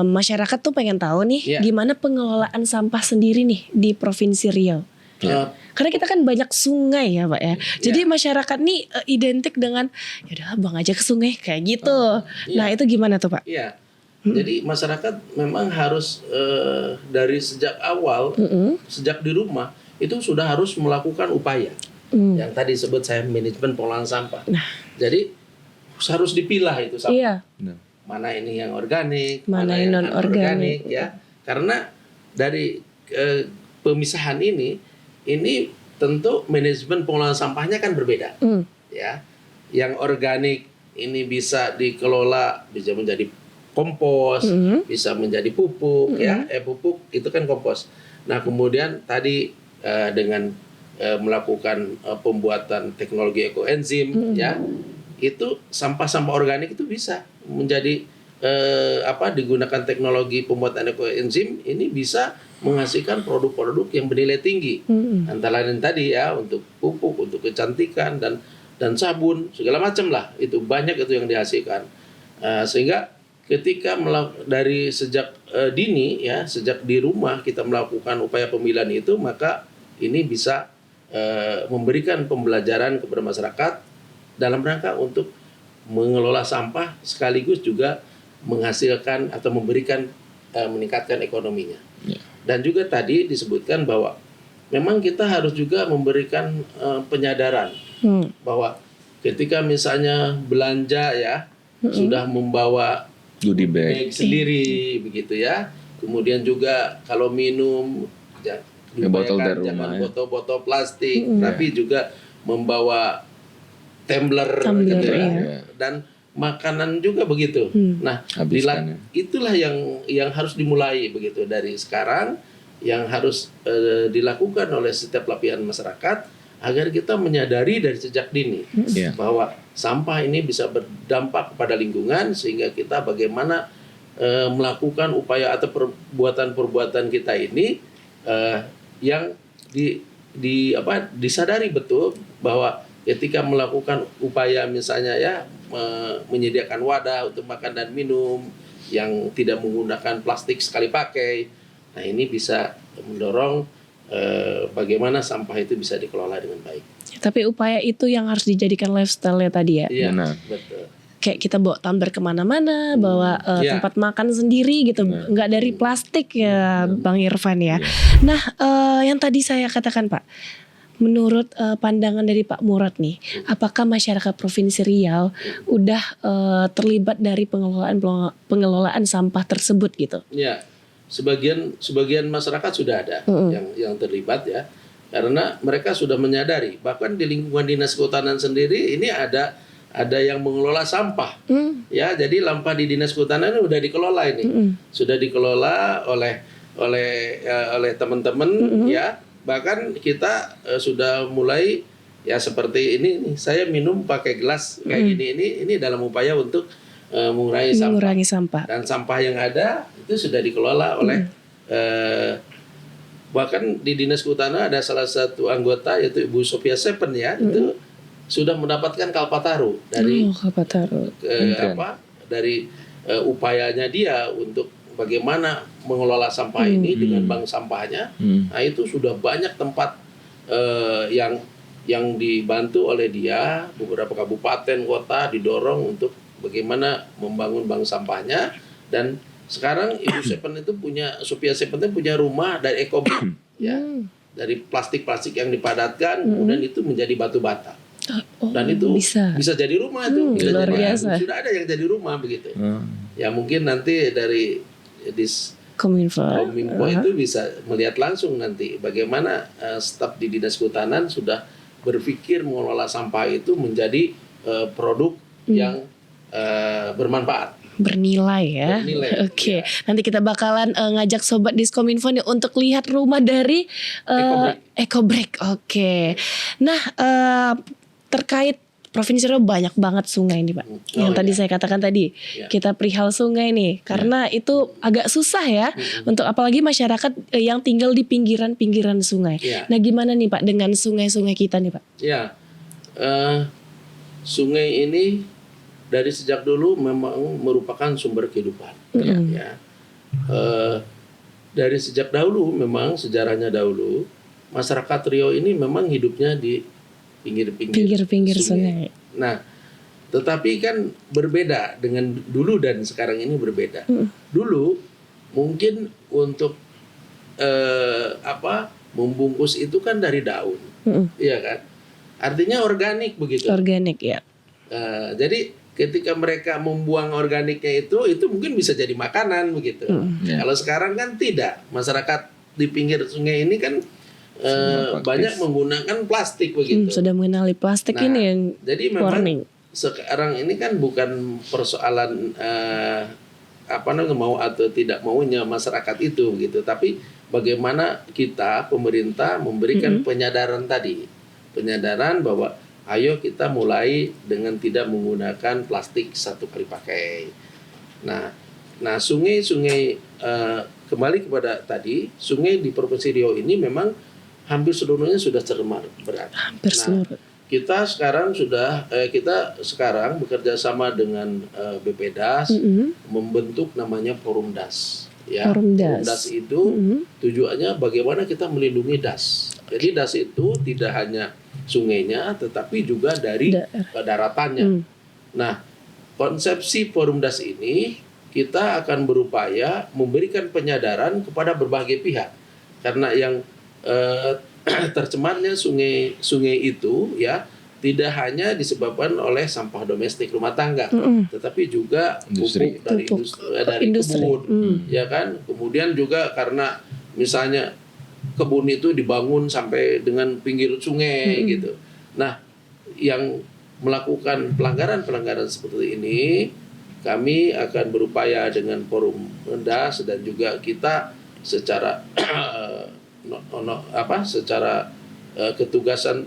Masyarakat tuh pengen tahu nih gimana pengelolaan sampah sendiri nih di Provinsi Riau. Karena kita kan banyak sungai ya Pak ya. Jadi masyarakat nih identik dengan yaudah bang aja ke sungai kayak gitu. Nah itu gimana tuh Pak? Iya. Jadi masyarakat memang harus dari sejak awal, sejak di rumah itu sudah harus melakukan upaya. Yang tadi sebut saya manajemen pengelolaan sampah. Jadi harus dipilah itu sampah. Mana ini yang organik, mana yang non-organik, ya. Karena dari pemisahan ini tentu manajemen pengelolaan sampahnya kan berbeda. Ya. Yang organik ini bisa dikelola, bisa menjadi kompos, bisa menjadi pupuk, ya, pupuk itu kan kompos. Nah, kemudian tadi dengan melakukan pembuatan teknologi ekoenzim, ya, itu sampah-sampah organik itu bisa menjadi digunakan teknologi pembuatan ekoenzim ini bisa menghasilkan produk-produk yang bernilai tinggi. Antara lain tadi ya untuk pupuk, untuk kecantikan dan sabun segala macam lah, itu banyak itu yang dihasilkan. Sehingga ketika dari sejak dini ya, sejak di rumah kita melakukan upaya pemilihan itu, maka ini bisa memberikan pembelajaran kepada masyarakat dalam rangka untuk mengelola sampah sekaligus juga menghasilkan atau memberikan meningkatkan ekonominya. Dan juga tadi disebutkan bahwa memang kita harus juga memberikan penyadaran bahwa ketika misalnya belanja ya sudah membawa goodie bag sendiri begitu ya. Kemudian juga kalau minum jangan botol-botol plastik, tapi juga membawa tumbler gitu ya. Dan makanan juga begitu. Nah, itulah yang harus dimulai begitu dari sekarang, yang harus dilakukan oleh setiap lapisan masyarakat agar kita menyadari dari sejak dini Iya. bahwa sampah ini bisa berdampak kepada lingkungan, sehingga kita bagaimana melakukan upaya atau perbuatan-perbuatan kita ini yang disadari betul bahwa ketika melakukan upaya misalnya ya menyediakan wadah untuk makan dan minum yang tidak menggunakan plastik sekali pakai, nah ini bisa mendorong bagaimana sampah itu bisa dikelola dengan baik. Tapi upaya itu yang harus dijadikan lifestyle-nya tadi ya. Iya, Benar. betul. Kayak kita bawa tumbler kemana-mana, bawa Iya. tempat makan sendiri gitu, nggak dari plastik ya, Bang Irfan ya. Iya. Nah, yang tadi saya katakan Pak, menurut pandangan dari Pak Murad nih, apakah masyarakat Provinsi Riau udah terlibat dari pengelolaan sampah tersebut gitu? Ya, sebagian masyarakat sudah ada yang terlibat ya, karena mereka sudah menyadari bahkan di lingkungan dinas kehutanan sendiri ini ada yang mengelola sampah ya, jadi sampah di dinas kehutanan udah dikelola ini, sudah dikelola oleh teman-teman ya, bahkan kita sudah mulai ya seperti ini nih, saya minum pakai gelas kayak gini, ini dalam upaya untuk mengurangi sampah. Dan sampah yang ada itu sudah dikelola oleh bahkan di dinas kehutanan ada salah satu anggota yaitu Ibu Sophia Sepen ya, itu sudah mendapatkan Kalpataru dari dari upayanya dia untuk bagaimana mengelola sampah ini dengan bank sampahnya. Nah itu sudah banyak tempat yang dibantu oleh dia, beberapa kabupaten kota didorong untuk bagaimana membangun bank sampahnya. Dan sekarang Ibu Sepen itu Sophia Sepen itu punya rumah dari ekobrik ya, dari plastik-plastik yang dipadatkan kemudian itu menjadi batu bata. Dan itu bisa jadi rumah itu, luar biasa. Sudah ada yang jadi rumah begitu. Ya mungkin nanti dari Kominfo itu bisa melihat langsung nanti bagaimana staf di dinas kehutanan sudah berpikir mengelola sampah itu menjadi produk yang bermanfaat, bernilai ya. Oke. Nanti kita bakalan ngajak sobat Diskominfo nih untuk lihat rumah dari Ekobrik. Oke. Nah, terkait Provinsi Riau banyak banget sungai nih Pak. Yang tadi saya katakan tadi, kita perihal sungai nih, karena itu agak susah ya untuk apalagi masyarakat yang tinggal di pinggiran-pinggiran sungai. Nah, gimana nih Pak dengan sungai-sungai kita nih Pak? Ya, sungai ini dari sejak dulu memang merupakan sumber kehidupan. Ya. Dari sejak dahulu memang sejarahnya dahulu masyarakat Riau ini memang hidupnya di pinggir-pinggir sungai. Nah, tetapi kan berbeda dengan dulu dan sekarang ini berbeda. Dulu mungkin untuk membungkus itu kan dari daun, iya kan? Artinya organik begitu. Organik ya. Jadi ketika mereka membuang organiknya itu mungkin bisa jadi makanan begitu. Kalau sekarang kan tidak, masyarakat di pinggir sungai ini kan banyak menggunakan plastik begitu. Sudah mengenali plastik ini yang jadi memang warning. Sekarang ini kan bukan persoalan mau atau tidak maunya masyarakat itu gitu, tapi bagaimana kita pemerintah memberikan penyadaran tadi, penyadaran bahwa ayo kita mulai dengan tidak menggunakan plastik satu kali pakai. Nah sungai-sungai kembali kepada tadi, sungai di Provinsi Riau ini memang hampir seluruhnya sudah tercemar berat. Hampir seluruh. Kita sekarang bekerja sama dengan BPDAS membentuk namanya Forum DAS. Ya, Forum DAS itu tujuannya bagaimana kita melindungi DAS. Jadi DAS itu tidak hanya sungainya, tetapi juga dari daratannya. Nah, konsepsi Forum DAS ini kita akan berupaya memberikan penyadaran kepada berbagai pihak, karena yang tercemarnya sungai itu ya tidak hanya disebabkan oleh sampah domestik rumah tangga, tetapi juga pupuk dari kebun, ya kan. Kemudian juga karena misalnya kebun itu dibangun sampai dengan pinggir sungai gitu. Nah, yang melakukan pelanggaran seperti ini, kami akan berupaya dengan Forum DAS dan juga kita secara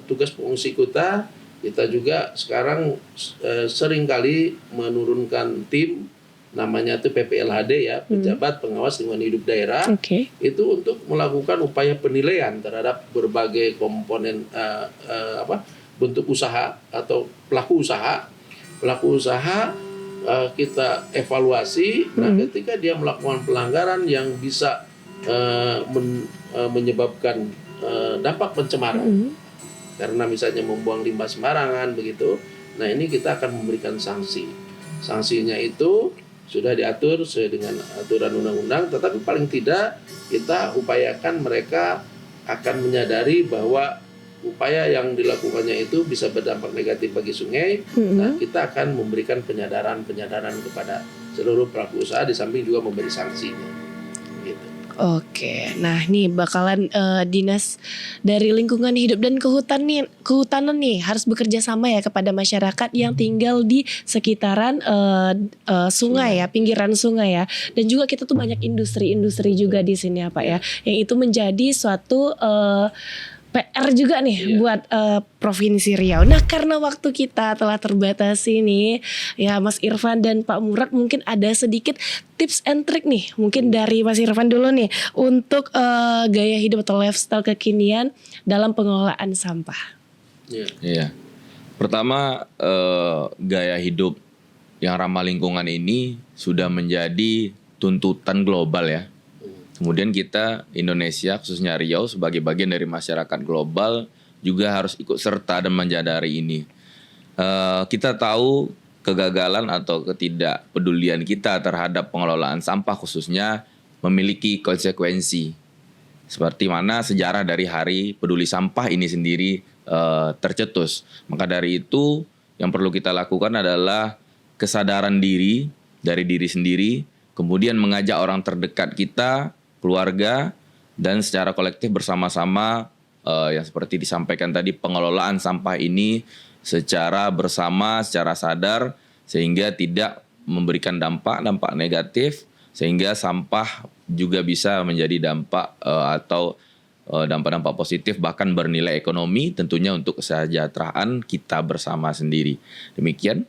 tugas pengungsi kita juga sekarang seringkali menurunkan tim namanya itu PPLHD ya, Pejabat Pengawas Lingkungan Hidup Daerah. Itu untuk melakukan upaya penilaian terhadap berbagai komponen bentuk usaha atau pelaku usaha. Kita evaluasi. Nah, ketika dia melakukan pelanggaran yang bisa menyebabkan dampak pencemaran, karena misalnya membuang limbah sembarangan begitu. Nah, ini kita akan memberikan sanksi. Sanksinya itu sudah diatur sesuai dengan aturan undang-undang, tetapi paling tidak kita upayakan mereka akan menyadari bahwa upaya yang dilakukannya itu bisa berdampak negatif bagi sungai. Nah, kita akan memberikan penyadaran kepada seluruh pelaku usaha, di samping juga memberi sanksinya. Gitu. Oke, nah nih bakalan dinas dari lingkungan hidup dan kehutanan nih harus bekerja sama ya kepada masyarakat yang tinggal di sekitaran sungai ya, pinggiran sungai ya, dan juga kita tuh banyak industri juga di sini ya Pak ya, yang itu menjadi suatu PR juga nih buat Provinsi Riau. Nah, karena waktu kita telah terbatas ini, ya Mas Irfan dan Pak Murad mungkin ada sedikit tips and trick nih, mungkin dari Mas Irfan dulu nih untuk gaya hidup atau lifestyle kekinian dalam pengelolaan sampah. Iya. Pertama, gaya hidup yang ramah lingkungan ini sudah menjadi tuntutan global ya. Kemudian kita Indonesia khususnya Riau sebagai bagian dari masyarakat global juga harus ikut serta dan menjadari ini. Kita tahu kegagalan atau ketidakpedulian kita terhadap pengelolaan sampah khususnya memiliki konsekuensi. Seperti mana sejarah dari Hari Peduli Sampah ini sendiri tercetus. Maka dari itu yang perlu kita lakukan adalah kesadaran diri dari diri sendiri, kemudian mengajak orang terdekat kita, keluarga, dan secara kolektif bersama-sama yang seperti disampaikan tadi, pengelolaan sampah ini secara bersama, secara sadar, sehingga tidak memberikan dampak negatif, sehingga sampah juga bisa menjadi dampak atau dampak-dampak positif, bahkan bernilai ekonomi tentunya untuk kesejahteraan kita bersama sendiri. Demikian.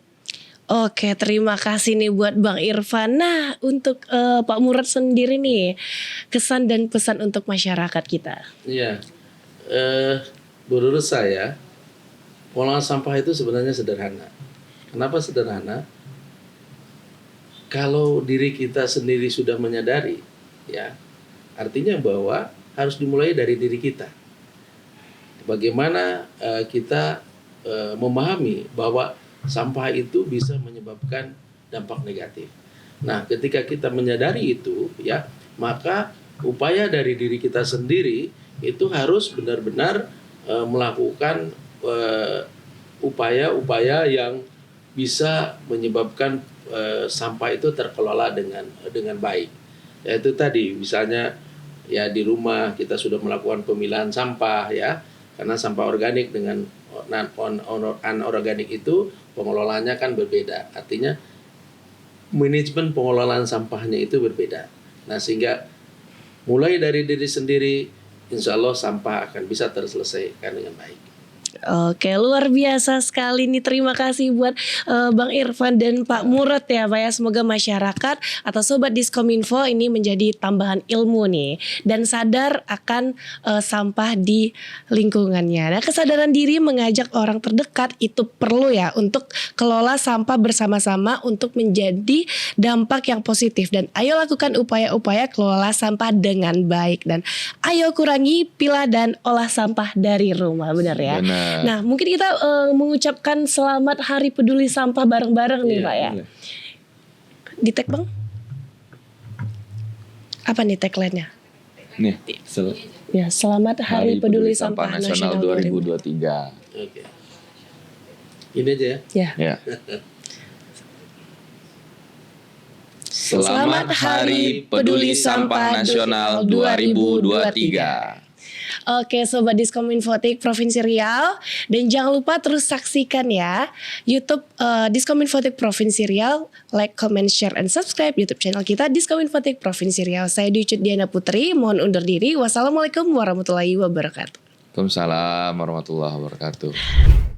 Oke, terima kasih nih buat Bang Irfan. Nah, untuk Pak Murad sendiri nih, kesan dan pesan untuk masyarakat kita. Iya, menurut saya, pengelolaan sampah itu sebenarnya sederhana. Kenapa sederhana? Kalau diri kita sendiri sudah menyadari, ya, artinya bahwa harus dimulai dari diri kita. Bagaimana kita memahami bahwa sampah itu bisa menyebabkan dampak negatif. Nah, ketika kita menyadari itu, ya, maka upaya dari diri kita sendiri itu harus benar-benar melakukan upaya-upaya yang bisa menyebabkan sampah itu terkelola dengan baik. Yaitu tadi, misalnya ya di rumah kita sudah melakukan pemilahan sampah ya, karena sampah organik dengan anorganik itu pengelolaannya kan berbeda. Artinya manajemen pengelolaan sampahnya itu berbeda. Nah, sehingga mulai dari diri sendiri, insya Allah sampah akan bisa terselesaikan dengan baik. Oke, luar biasa sekali nih. Terima kasih buat Bang Irfan dan Pak Murad ya Pak ya. Semoga masyarakat atau Sobat Diskominfo ini menjadi tambahan ilmu nih, dan sadar akan sampah di lingkungannya. Nah, kesadaran diri mengajak orang terdekat itu perlu ya untuk kelola sampah bersama-sama untuk menjadi dampak yang positif. Dan ayo lakukan upaya-upaya kelola sampah dengan baik, dan ayo kurangi pilah dan olah sampah dari rumah. Benar ya? Benar. Nah, mungkin kita mengucapkan selamat Hari Peduli Sampah bareng-bareng nih Pak ya. Di tag Bang? Apa nih tagline-nya? Nih, ya, selamat Hari Peduli Sampah Nasional 2023. Oke. Ini aja ya. Ya. Selamat Hari Peduli Sampah Nasional 2023. Oke, Sobat Diskominfotik Provinsi Riau, dan jangan lupa terus saksikan ya YouTube Diskominfotik Provinsi Riau, like, comment, share, and subscribe YouTube channel kita Diskominfotik Provinsi Riau. Saya Dwi Diana Putri, mohon undur diri. Wassalamualaikum warahmatullahi wabarakatuh. Waalaikumsalam warahmatullahi wabarakatuh.